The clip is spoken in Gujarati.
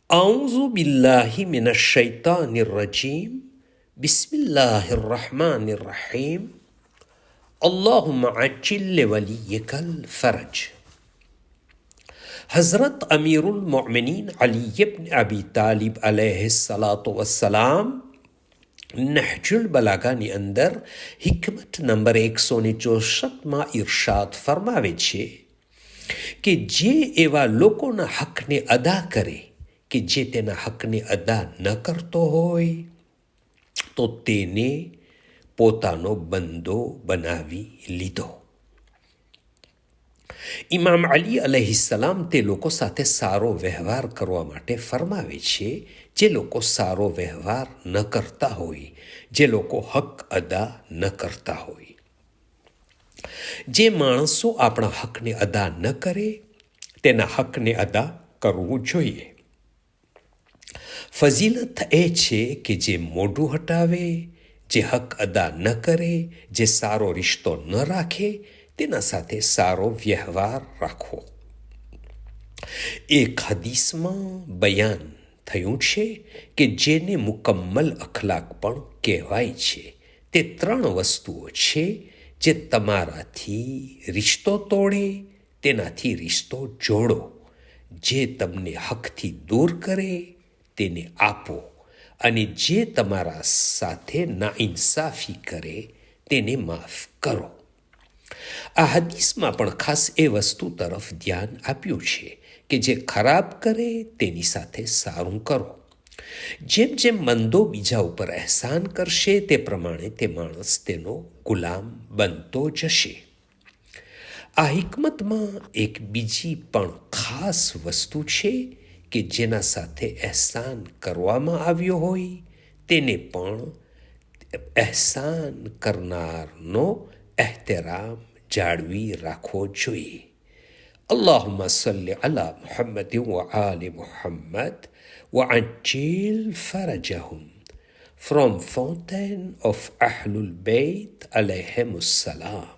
أعوذ بالله من الشيطان الرجيم بسم الله الرحمن الرحيم اللهم عجل لوليك الفرج. હઝરત અમીરુલ મોમિનીન અલી ઇબ્ન અબી તાલિબ અલૈહિસ્સલાતુ વસ્સલામ નહજુલ બલાગાની અંદર હિકમત નંબર 164માં ઇરશાદ ફરમાવે છે કે જે એવા લોકોના હકને અદા કરે કે જે તેના હકને અદા ન કરતો હોય તો તેને પોતાનો બંદો બનાવી લીધો. ઇમામ અલી અલૈહિસ્સલામ તે લોકો સાથે સારો વ્યવહાર કરવા માટે ફરમાવે છે જે લોકો સારો વ્યવહાર ન કરતા હોય, જે લોકો હક અદા ન કરતા હોય. જે માણસો આપણા હકને અદા ન કરે તેના હકને અદા કરવું જોઈએ. ફઝીલત એ છે કે જે મોઢું હટાવે, જે હક અદા ન કરે, જે સારો રિશ્તો ન રાખે તેના સાથે સારો વ્યવહાર રાખવો. એક હદીસમાં બયાન થયું છે કે જેને મુકમ્મલ અખલાક પણ કહેવાય છે. તે 3 વસ્તુઓ છે જે તમારાથી રિશ્તો તોડે તેનાથી રિશ્તો જોડો, જે તમને હકથી દૂર કરે તેને આપો, અને જે તમારા સાથે નાઇન્સાફી કરે તેને માફ કરો. આ હદીસમાં પણ ખાસ એ વસ્તુ તરફ ધ્યાન આપ્યું છે કે જે ખરાબ કરે તેની સાથે સારું કરો. જેમ જેમ મંદો બીજા ઉપર અહેસાન કરશે તે પ્રમાણે તે માણસ તેનો ગુલામ બનતો જશે. આ હિકમતમાં એક બીજી પણ ખાસ વસ્તુ છે કે જેના સાથે અહેસાન કરવામાં આવ્યો હોય તેને પણ અહેસાન કરનારનો એહતરામ જાળવી રાખવો જોઈએ. અલ્લાહુમ્મા સલ્લી અલા મુહમ્મદ વ આલી મુહમ્મદ વ અજ્જિલ ફરજહુમ. From Fountain of Ahlul Bayt alayhimus salam.